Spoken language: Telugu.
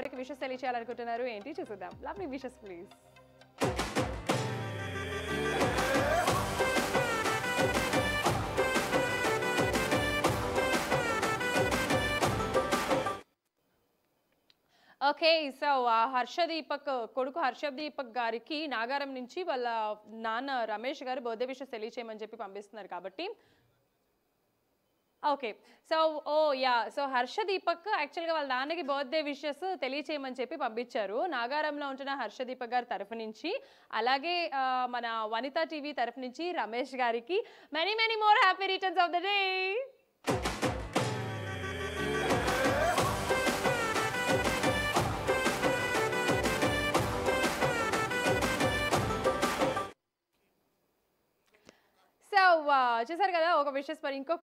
ఎవరికి విషెస్ తెలియచేయాలనుకుంటున్నారు ఏంటి చూద్దాం. Lovely wishes please. Okay. So Harshdeepak కొడుకు హర్షదీపక్ గారికి నాగారం నుంచి వాళ్ళ నాన్న రమేష్ గారు బర్త్డే విషెస్ తెలియచేయమని చెప్పి పంపిస్తున్నారు కాబట్టి ఓకే. సో సో హర్షదీపక్ యాక్చువల్గా వాళ్ళ నాన్నకి బర్త్డే విషెస్ తెలియచేయమని చెప్పి పంపించారు నాగారంలో ఉంటున్న హర్షదీపక్ గారి తరఫు నుంచి. అలాగే మన వనితా టీవీ తరఫు నుంచి రమేష్ గారికి many many more happy returns of the day. So చూసారు కదా ఒక విషెస్. మరి ఇంకో